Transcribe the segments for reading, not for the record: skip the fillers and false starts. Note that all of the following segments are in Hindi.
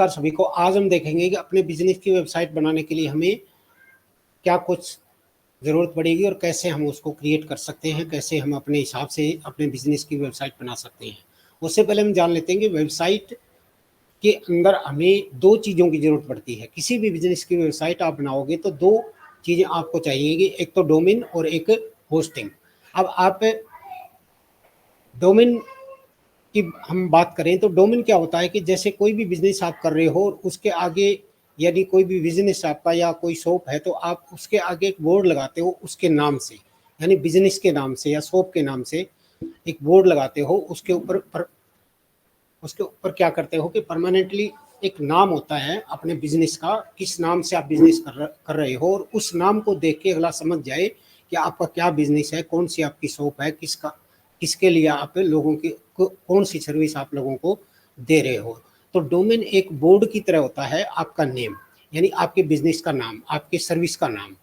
नमस्कार सभी को। आज हम देखेंगे कि अपने बिजनेस की वेबसाइट बनाने के लिए हमें क्या कुछ ज़रूरत पड़ेगी और कैसे हम उसको क्रिएट कर सकते हैं, कैसे हम अपने हिसाब से अपने बिजनेस की वेबसाइट बना सकते हैं। उससे पहले हम जान लेते हैं कि वेबसाइट के अंदर हमें दो चीज़ों की ज़रूरत पड़ती है। किसी भी बिजनेस की वेबसाइट आप बनाओगे तो दो चीज़ें आपको चाहिएगी, एक तो डोमेन और एक होस्टिंग। अब आप डोमेन की हम बात करें तो डोमेन क्या होता है कि जैसे कोई भी बिजनेस आप कर रहे हो और उसके आगे, यदि कोई भी बिजनेस आपका या कोई शॉप है तो आप उसके आगे एक बोर्ड लगाते हो उसके नाम से, यानी बिजनेस के नाम से या शॉप के नाम से एक बोर्ड लगाते हो। उसके ऊपर क्या करते हो कि परमानेंटली एक नाम होता है अपने बिजनेस का, किस नाम से आप बिजनेस कर रहे हो, और उस नाम को देख के अगला समझ जाए कि आपका क्या बिजनेस है, कौन सी आपकी शॉप है, किसके लिए आप लोगों की कौन सी सर्विस आप लोगों को दे रहे हो। तो डोमेन एक बोर्ड की तरह होता है, आपका नेम यानी आपके बिजनेस का नाम, आपके सर्विस का नाम।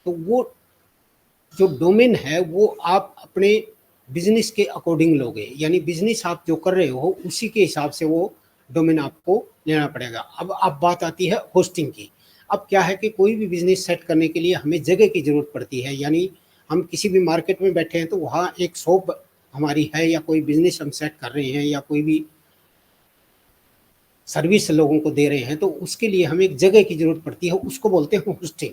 तो वो जो डोमेन है वो आप अपने बिजनेस के अकॉर्डिंग लोगे, यानी बिजनेस आप जो कर रहे हो उसी के हिसाब से वो डोमेन आपको लेना पड़ेगा। अब बात आती है होस्टिंग की। अब क्या है कि कोई भी बिजनेस सेट करने के लिए हमें जगह की ज़रूरत पड़ती है, यानी हम किसी भी मार्केट में बैठे हैं तो वहाँ एक शॉप हमारी है या कोई बिजनेस हम सेट कर रहे हैं या कोई भी सर्विस लोगों को दे रहे हैं, तो उसके लिए हमें एक जगह की ज़रूरत पड़ती है, उसको बोलते हैं होस्टिंग।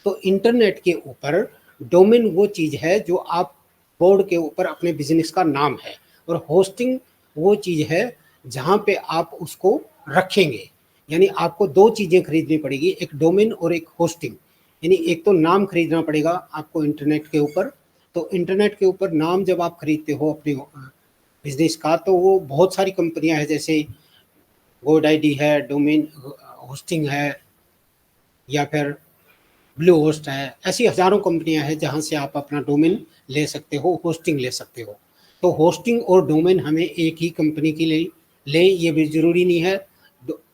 तो इंटरनेट के ऊपर डोमेन वो चीज़ है जो आप बोर्ड के ऊपर अपने बिजनेस का नाम है, और होस्टिंग वो चीज़ है जहाँ पे आप उसको रखेंगे। यानी आपको दो चीज़ें खरीदनी पड़ेगी, एक डोमेन और एक होस्टिंग। यानी एक तो नाम खरीदना पड़ेगा आपको इंटरनेट के ऊपर। तो इंटरनेट के ऊपर नाम जब आप खरीदते हो अपने बिजनेस का, तो वो बहुत सारी कंपनियां हैं, जैसे गोड आईडी है, डोमेन होस्टिंग है, या फिर ब्लू होस्ट है। ऐसी हज़ारों कंपनियां हैं जहां से आप अपना डोमेन ले सकते हो, होस्टिंग ले सकते हो। तो होस्टिंग और डोमेन हमें एक ही कंपनी की ले ये भी ज़रूरी नहीं है।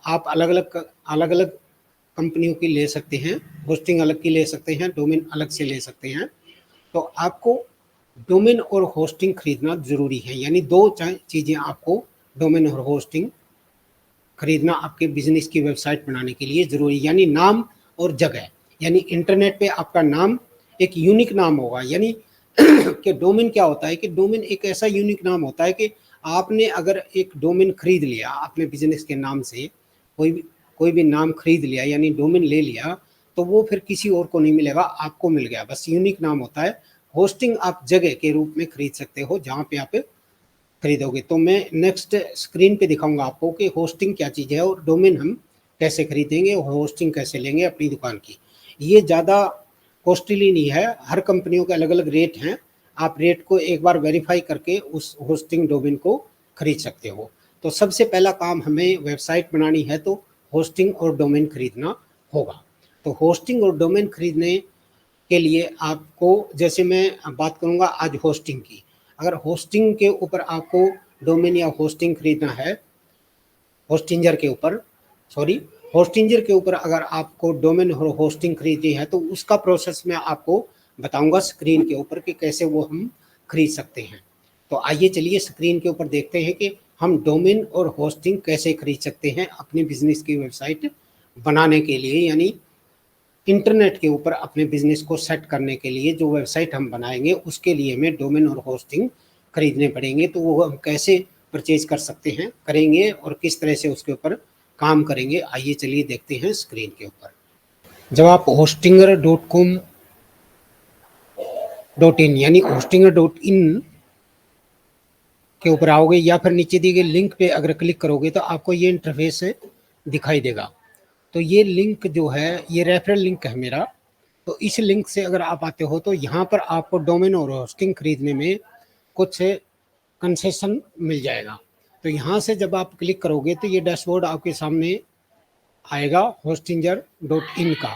आप अलग अलग कंपनियों की ले सकते हैं, होस्टिंग अलग की ले सकते हैं, डोमेन अलग से ले सकते हैं। तो आपको डोमेन और होस्टिंग खरीदना ज़रूरी है, यानी दो चीज़ें आपको डोमेन और होस्टिंग खरीदना आपके बिजनेस की वेबसाइट बनाने के लिए ज़रूरी, यानी नाम और जगह। यानी इंटरनेट पे आपका नाम एक यूनिक नाम होगा, यानी कि डोमेन क्या होता है कि डोमेन एक ऐसा यूनिक नाम होता है कि आपने अगर एक डोमेन खरीद लिया अपने बिजनेस के नाम से, कोई भी नाम खरीद लिया यानी डोमेन ले लिया, तो वो फिर किसी और को नहीं मिलेगा, आपको मिल गया, बस यूनिक नाम होता है। होस्टिंग आप जगह के रूप में खरीद सकते हो जहाँ पे आप खरीदोगे। तो मैं नेक्स्ट स्क्रीन पे दिखाऊंगा आपको कि होस्टिंग क्या चीज़ है और डोमेन हम कैसे खरीदेंगे और होस्टिंग कैसे लेंगे अपनी दुकान की। ये ज़्यादा कॉस्टली नहीं है, हर कंपनियों के अलग अलग रेट हैं। आप रेट को एक बार वेरीफाई करके उस होस्टिंग डोमेन को खरीद सकते हो। तो सबसे पहला काम हमें वेबसाइट बनानी है तो होस्टिंग और डोमेन खरीदना होगा। तो होस्टिंग और डोमेन खरीदने के लिए आपको, जैसे मैं बात करूंगा आज होस्टिंग की, अगर होस्टिंग के ऊपर आपको डोमेन या होस्टिंग खरीदना है, होस्टिंजर के ऊपर सॉरी होस्टिंजर के ऊपर अगर आपको डोमेन और होस्टिंग खरीदनी है तो उसका प्रोसेस मैं आपको बताऊंगा स्क्रीन के ऊपर कि कैसे वो हम खरीद सकते हैं। तो आइए चलिए स्क्रीन के ऊपर देखते हैं कि हम डोमेन और होस्टिंग कैसे खरीद सकते हैं अपने बिजनेस की वेबसाइट बनाने के लिए, यानी इंटरनेट के ऊपर अपने बिजनेस को सेट करने के लिए जो वेबसाइट हम बनाएंगे उसके लिए हमें डोमेन और होस्टिंग खरीदने पड़ेंगे। तो वो हम कैसे परचेज कर सकते हैं, करेंगे और किस तरह से उसके ऊपर काम करेंगे, आइए चलिए देखते हैं स्क्रीन के ऊपर। जब आप hostinger.com.in यानी hostinger.in के ऊपर आओगे या फिर नीचे दिए गए लिंक पे अगर क्लिक करोगे तो आपको ये इंटरफेस दिखाई देगा। तो ये लिंक जो है ये रेफरल लिंक है मेरा। तो इस लिंक से अगर आप आते हो तो यहाँ पर आपको डोमेन और होस्टिंग खरीदने में कुछ कंसेशन मिल जाएगा। तो यहाँ से जब आप क्लिक करोगे तो ये डैशबोर्ड आपके सामने आएगा hostinger.in का।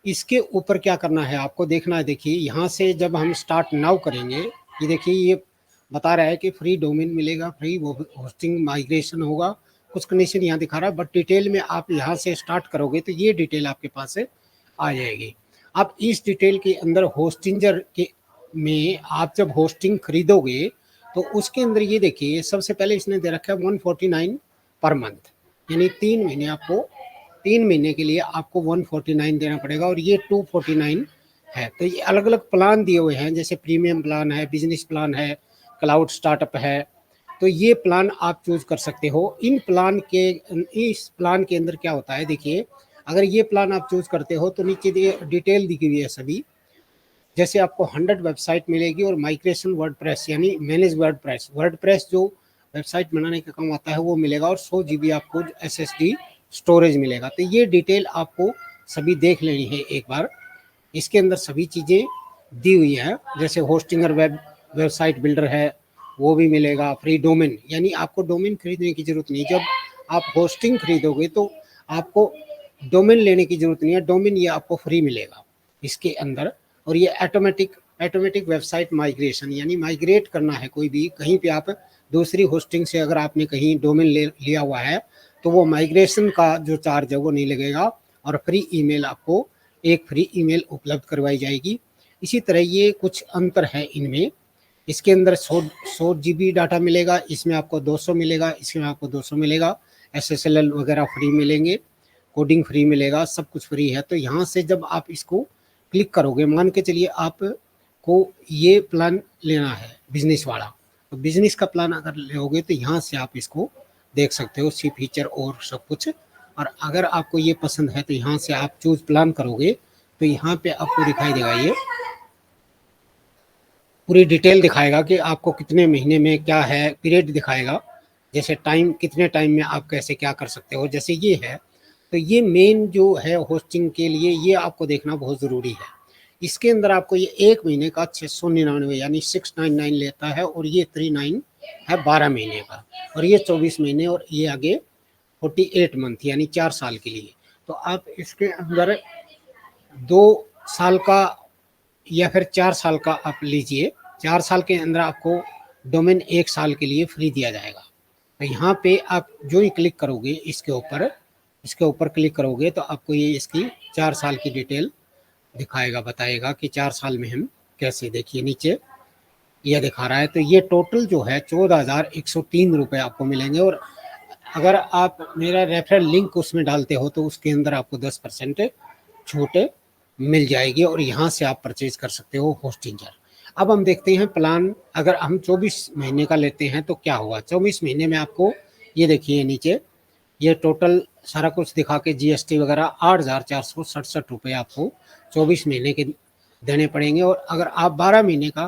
इसके ऊपर क्या करना है आपको देखना है, देखिए यहाँ से जब हम स्टार्ट नाउ करेंगे, ये देखिए ये बता रहा है कि फ्री डोमेन मिलेगा, फ्री होस्टिंग माइग्रेशन होगा, कुछ कंडीशन यहाँ दिखा रहा है, बट डिटेल में आप यहाँ से स्टार्ट करोगे तो ये डिटेल आपके पास आ जाएगी। अब इस डिटेल के अंदर होस्टिंजर के में आप जब होस्टिंग खरीदोगे तो उसके अंदर ये देखिए सबसे पहले इसने दे रखा है 149 पर मंथ। यानी 3 महीने आपको 3 महीने के लिए आपको 149 देना पड़ेगा और ये 249 है। तो ये अलग अलग प्लान दिए हुए हैं, जैसे प्रीमियम प्लान है, बिजनेस प्लान है, क्लाउड स्टार्टअप है। तो ये प्लान आप चूज कर सकते हो। इस प्लान के अंदर क्या होता है, देखिए अगर ये प्लान आप चूज करते हो तो नीचे डिटेल दी हुई है सभी। जैसे आपको 100 वेबसाइट मिलेगी और माइग्रेशन वर्डप्रेस यानी मैनेज वर्डप्रेस जो वेबसाइट बनाने का काम आता है वो मिलेगा, और 100 GB आपको SSD स्टोरेज मिलेगा। तो ये डिटेल आपको सभी देख लेनी है एक बार। इसके अंदर सभी चीज़ें दी हुई है, जैसे होस्टिंगर वेबसाइट बिल्डर है वो भी मिलेगा। फ्री डोमेन, यानी आपको डोमेन खरीदने की जरूरत नहीं। जब आप होस्टिंग खरीदोगे तो आपको डोमेन लेने की जरूरत नहीं है, डोमेन ये आपको फ्री मिलेगा इसके अंदर। और ये ऑटोमेटिक वेबसाइट माइग्रेशन, यानी माइग्रेट करना है कोई भी, कहीं पे आप दूसरी होस्टिंग से अगर आपने कहीं डोमेन लिया हुआ है तो वो माइग्रेशन का जो चार्ज है वो नहीं लगेगा, और फ्री ईमेल आपको एक फ्री ईमेल उपलब्ध करवाई जाएगी। इसी तरह ये कुछ अंतर है इनमें। इसके अंदर 100 GB डाटा मिलेगा, इसमें आपको 200 मिलेगा, इसमें आपको 200 मिलेगा। SSL वगैरह फ्री मिलेंगे, कोडिंग फ्री मिलेगा, सब कुछ फ्री है। तो यहाँ से जब आप इसको क्लिक करोगे, मान के चलिए आपको ये प्लान लेना है बिजनेस वाला, तो बिजनेस का प्लान अगर लोगे तो यहाँ से आप इसको देख सकते हो, सी फीचर और सब कुछ। और अगर आपको ये पसंद है तो यहाँ से आप चूज प्लान करोगे तो यहाँ पे आपको दिखाई देगा, ये पूरी डिटेल दिखाएगा कि आपको कितने महीने में क्या है, पीरियड दिखाएगा, जैसे टाइम कितने टाइम में आप कैसे क्या कर सकते हो, जैसे ये है। तो ये मेन जो है होस्टिंग के लिए ये आपको देखना बहुत ज़रूरी है। इसके अंदर आपको ये 1 महीने का 699 यानी 699 लेता है, और ये 39 है 12 महीने का, और ये 24 महीने, और ये आगे 48 मंथ यानी 4 साल के लिए। तो आप इसके अंदर 2 साल का या फिर 4 साल का आप लीजिए। 4 साल के अंदर आपको डोमेन 1 साल के लिए फ्री दिया जाएगा। तो यहाँ पे आप जो ही क्लिक करोगे इसके ऊपर क्लिक करोगे तो आपको ये इसकी 4 साल की डिटेल दिखाएगा, बताएगा कि 4 साल में हम कैसे, देखिए नीचे ये दिखा रहा है। तो ये टोटल जो है 14,103 रुपये आपको मिलेंगे, और अगर आप मेरा रेफरल लिंक उसमें डालते हो तो उसके अंदर आपको 10% छूट मिल जाएगी, और यहाँ से आप परचेज कर सकते हो होस्टिंजर। अब हम देखते हैं प्लान, अगर हम 24 महीने का लेते हैं तो क्या होगा। 24 महीने में आपको ये देखिए नीचे ये टोटल सारा कुछ दिखा के GST वगैरह 8,467 रुपये आपको 24 महीने के देने पड़ेंगे। और अगर आप 12 महीने का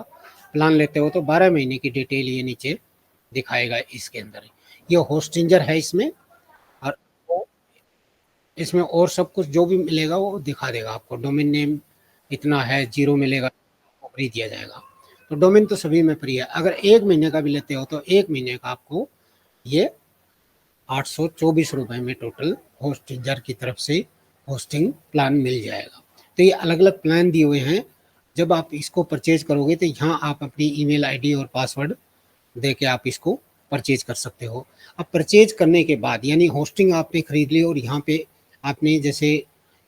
प्लान लेते हो तो 12 महीने की डिटेल ये नीचे दिखाएगा इसके अंदर। ये होस्टिंजर है इसमें, और इसमें और सब कुछ जो भी मिलेगा वो दिखा देगा आपको। डोमेन नेम इतना है, 0 मिलेगा, फ्री दिया जाएगा। तो डोमेन तो सभी में फ्री है। अगर 1 महीने का भी लेते हो तो 1 महीने का आपको ये 824 रुपये में टोटल होस्टिंजर की तरफ से होस्टिंग प्लान मिल जाएगा। तो ये अलग अलग प्लान दिए हुए हैं। जब आप इसको परचेज करोगे तो यहाँ आप अपनी ईमेल आईडी और पासवर्ड दे के आप इसको परचेज कर सकते हो। अब परचेज करने के बाद यानी होस्टिंग आपने खरीद ली और यहाँ पे आपने जैसे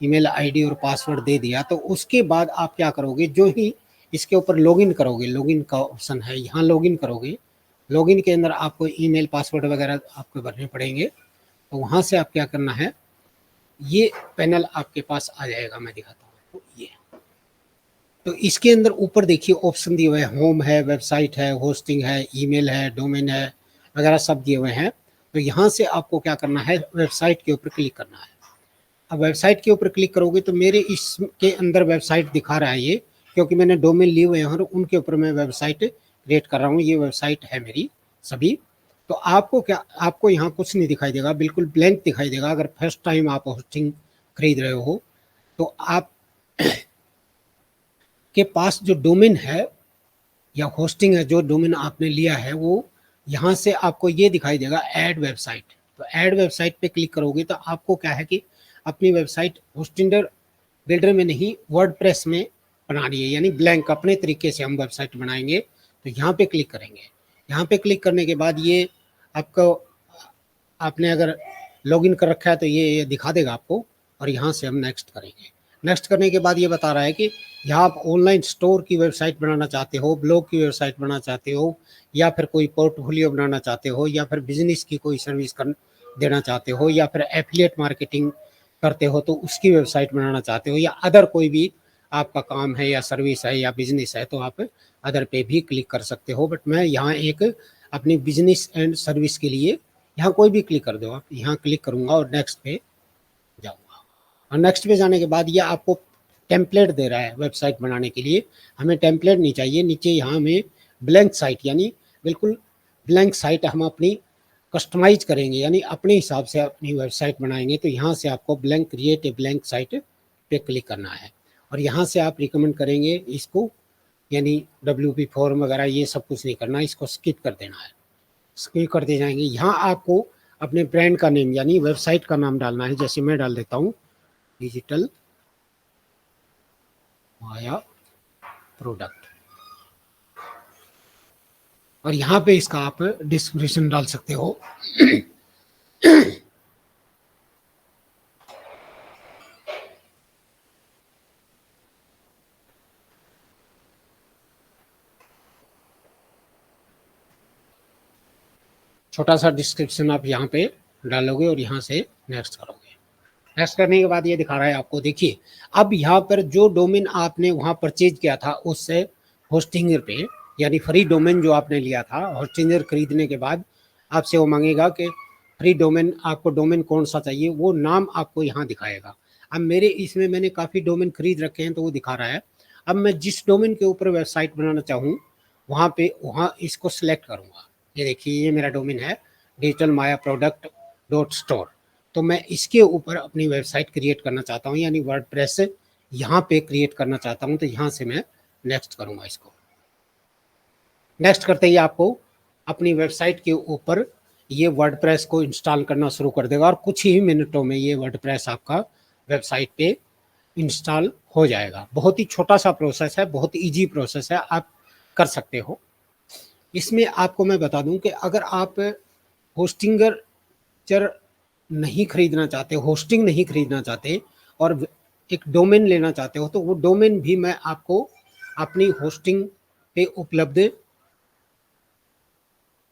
ईमेल आईडी और पासवर्ड दे दिया, तो उसके बाद आप क्या करोगे, जो ही इसके ऊपर लॉगिन करोगे, लॉगिन का ऑप्शन है यहाँ, लॉगिन करोगे, लॉगिन के अंदर आपको ईमेल पासवर्ड वगैरह आपको भरने पड़ेंगे। तो वहाँ से आप क्या करना है, ये पैनल आपके पास आ जाएगा, मैं दिखाता हूँ आपको। ये तो इसके अंदर ऊपर देखिए ऑप्शन दिए हुए हैं, होम है, वेबसाइट है, होस्टिंग है, ईमेल है, डोमेन है वगैरह सब दिए हुए हैं। तो यहाँ से आपको क्या करना है, वेबसाइट के ऊपर क्लिक करना है। अब वेबसाइट के ऊपर क्लिक करोगे तो मेरे इसके अंदर वेबसाइट दिखा रहा है ये, क्योंकि मैंने डोमेन लिए हुए हैं और उनके ऊपर मैं वेबसाइट क्रिएट कर रहा हूँ। ये वेबसाइट है मेरी सभी। तो आपको क्या, आपको यहाँ कुछ नहीं दिखाई देगा, बिल्कुल ब्लैंक दिखाई देगा। अगर फर्स्ट टाइम आप होस्टिंग खरीद रहे हो तो आप के पास जो डोमेन है या होस्टिंग है, जो डोमेन आपने लिया है, वो यहाँ से आपको ये दिखाई देगा ऐड वेबसाइट। तो ऐड वेबसाइट पे क्लिक करोगे तो आपको क्या है कि अपनी वेबसाइट होस्टिंगर बिल्डर में नहीं, वर्डप्रेस में बनानी है, यानी ब्लैंक अपने तरीके से हम वेबसाइट बनाएंगे। तो यहाँ पे क्लिक करेंगे। यहाँ पे क्लिक करने के बाद ये आपको, आपने अगर लॉगिन कर रखा है तो ये दिखा देगा आपको, और यहाँ से हम नेक्स्ट करेंगे। नेक्स्ट करने के बाद ये बता रहा है कि यहाँ आप ऑनलाइन स्टोर की वेबसाइट बनाना चाहते हो, ब्लॉग की वेबसाइट बनाना चाहते हो, या फिर कोई पोर्टफोलियो बनाना चाहते हो, या फिर बिजनेस की कोई सर्विस देना चाहते हो, या फिर एफिलिएट मार्केटिंग करते हो तो उसकी वेबसाइट बनाना चाहते हो, या अदर कोई भी आपका काम है या सर्विस है या बिजनेस है, तो आप अदर पे भी क्लिक कर सकते हो। बट मैं यहाँ एक अपनी बिजनेस एंड सर्विस के लिए यहाँ कोई भी क्लिक कर दो आप, यहाँ क्लिक करूँगा और नेक्स्ट पे जाऊँगा। और नेक्स्ट पे जाने के बाद ये आपको टेम्पलेट दे रहा है वेबसाइट बनाने के लिए। हमें टेम्पलेट नहीं चाहिए, नीचे यहाँ हमें ब्लैंक साइट, यानी बिल्कुल ब्लैंक साइट हम अपनी कस्टमाइज करेंगे, यानी अपने हिसाब से अपनी वेबसाइट बनाएंगे। तो यहाँ से आपको blank create a blank site पे क्लिक करना है और यहाँ से आप रिकमेंड करेंगे इसको, यानी WP फॉर्म वगैरह ये सब कुछ नहीं करना, इसको स्किप कर देना है। स्किप करते जाएंगे। यहाँ आपको अपने ब्रांड का नेम यानी वेबसाइट का नाम डालना है। जैसे मैं डाल देता हूँ डिजिटल माया प्रोडक्ट, और यहाँ पे इसका आप डिस्क्रिप्शन डाल सकते हो। छोटा सा डिस्क्रिप्शन आप यहाँ पे डालोगे और यहाँ से नेक्स्ट करोगे। नेक्स्ट करने के बाद ये दिखा रहा है आपको, देखिए अब यहाँ पर जो डोमेन आपने वहाँ परचेज किया था उससे होस्टिंगर पे, यानी फ्री डोमेन जो आपने लिया था, होस्टिंगर खरीदने के बाद आपसे वो मांगेगा कि फ्री डोमेन, आपको डोमेन कौन सा चाहिए, वो नाम आपको यहाँ दिखाएगा। अब मेरे इसमें मैंने काफ़ी डोमेन खरीद रखे हैं तो वो दिखा रहा है। अब मैं जिस डोमेन के ऊपर वेबसाइट बनाना चाहूँ वहाँ इसको सिलेक्ट करूँगा। ये देखिए ये मेरा डोमेन है डिजिटल माया प्रोडक्ट डॉट स्टोर। तो मैं इसके ऊपर अपनी वेबसाइट क्रिएट करना चाहता हूँ, यानी वर्डप्रेस यहाँ पे क्रिएट करना चाहता हूँ। तो यहाँ से मैं नेक्स्ट करूँगा। इसको नेक्स्ट करते ही आपको अपनी वेबसाइट के ऊपर ये वर्डप्रेस को इंस्टॉल करना शुरू कर देगा और कुछ ही मिनटों में ये वर्डप्रेस आपका वेबसाइट पे इंस्टॉल हो जाएगा। बहुत ही छोटा सा प्रोसेस है, बहुत ईजी प्रोसेस है, आप कर सकते हो। इसमें आपको मैं बता दूं कि अगर आप होस्टिंगर नहीं खरीदना चाहते, होस्टिंग नहीं खरीदना चाहते और एक डोमेन लेना चाहते हो, तो वो डोमेन भी मैं आपको अपनी होस्टिंग पे उपलब्ध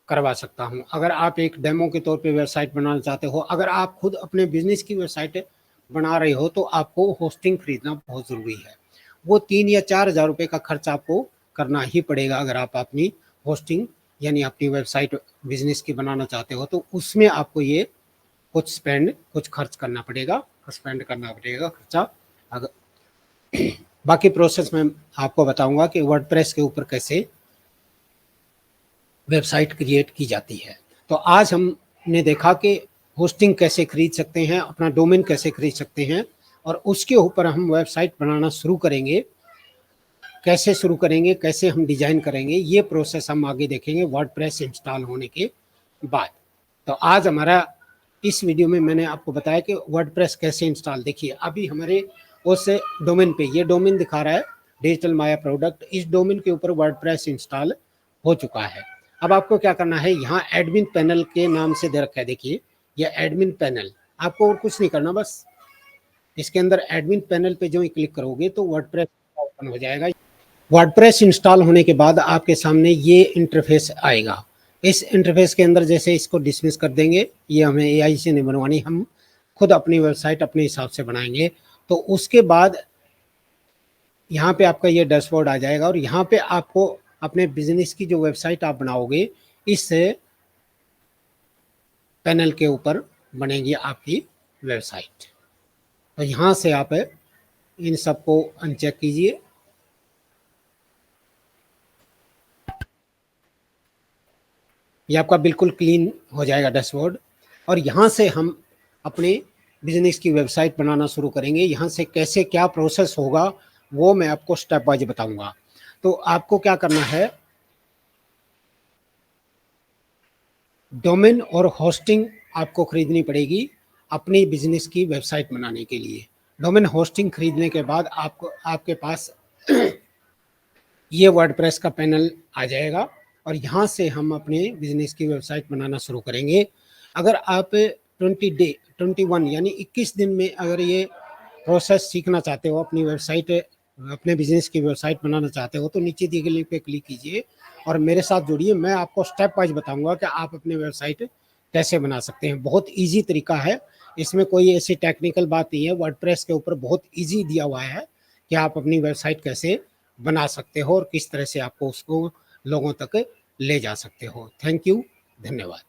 करवा सकता हूं। अगर आप एक डेमो के तौर पे वेबसाइट बनाना चाहते हो, अगर आप खुद अपने बिजनेस की वेबसाइट बना रहे हो, तो आपको होस्टिंग खरीदना बहुत ज़रूरी है। वो 3 या 4 हज़ार रुपये का खर्च आपको करना ही पड़ेगा अगर आप अपनी होस्टिंग यानी अपनी वेबसाइट बिजनेस की बनाना चाहते हो, तो उसमें आपको ये कुछ खर्च करना पड़ेगा, खर्चा। अगर बाकी प्रोसेस में आपको बताऊंगा कि वर्डप्रेस के ऊपर कैसे वेबसाइट क्रिएट की जाती है। तो आज हमने देखा कि होस्टिंग कैसे खरीद सकते हैं, अपना डोमेन कैसे खरीद सकते हैं, और उसके ऊपर हम वेबसाइट बनाना शुरू करेंगे। कैसे शुरू करेंगे, कैसे हम डिजाइन करेंगे, ये प्रोसेस हम आगे देखेंगे वर्डप्रेस इंस्टॉल होने के बाद। तो आज हमारा इस वीडियो में मैंने आपको बताया कि वर्डप्रेस कैसे इंस्टॉल। देखिए अभी हमारे उस डोमेन पे ये डोमेन दिखा रहा है डिजिटल माया प्रोडक्ट, इस डोमेन के ऊपर वर्डप्रेस इंस्टॉल हो चुका है। अब आपको क्या करना है, यहाँ एडमिन पैनल के नाम से दे रखा है, देखिए ये एडमिन पैनल। आपको और कुछ नहीं करना, बस इसके अंदर एडमिन पैनल पे जो ही क्लिक करोगे तो वर्डप्रेस ओपन हो जाएगा। वर्डप्रेस इंस्टॉल होने के बाद आपके सामने ये इंटरफेस आएगा। इस इंटरफेस के अंदर जैसे इसको डिसमिस कर देंगे, ये हमें AI से नहीं बनवानी, हम खुद अपनी वेबसाइट अपने हिसाब से बनाएंगे। तो उसके बाद यहाँ पे आपका ये डैशबोर्ड आ जाएगा और यहाँ पे आपको अपने बिजनेस की जो वेबसाइट आप बनाओगे इस पैनल के ऊपर बनेगी आपकी वेबसाइट। तो यहाँ से आप इन सबको अनचेक कीजिए। ये आपका बिल्कुल क्लीन हो जाएगा डैशबोर्ड, और यहाँ से हम अपने बिजनेस की वेबसाइट बनाना शुरू करेंगे। यहाँ से कैसे क्या प्रोसेस होगा वो मैं आपको स्टेप वाइज बताऊंगा। तो आपको क्या करना है, डोमेन और होस्टिंग आपको खरीदनी पड़ेगी अपनी बिजनेस की वेबसाइट बनाने के लिए। डोमेन होस्टिंग खरीदने के बाद आपको आपके पास ये वर्डप्रेस का पैनल आ जाएगा और यहाँ से हम अपने बिजनेस की वेबसाइट बनाना शुरू करेंगे। अगर आप 21 यानी 21 दिन में अगर ये प्रोसेस सीखना चाहते हो, अपनी वेबसाइट अपने बिजनेस की वेबसाइट बनाना चाहते हो, तो नीचे दिए गए लिंक पे क्लिक कीजिए और मेरे साथ जुड़िए। मैं आपको स्टेप वाइज बताऊंगा कि आप अपनी वेबसाइट कैसे बना सकते हैं। बहुत ईज़ी तरीका है, इसमें कोई ऐसी टेक्निकल बात नहीं है। वर्डप्रेस के ऊपर बहुत ईज़ी दिया हुआ है कि आप अपनी वेबसाइट कैसे बना सकते हो और किस तरह से आपको उसको लोगों तक ले जा सकते हो। थैंक यू, धन्यवाद।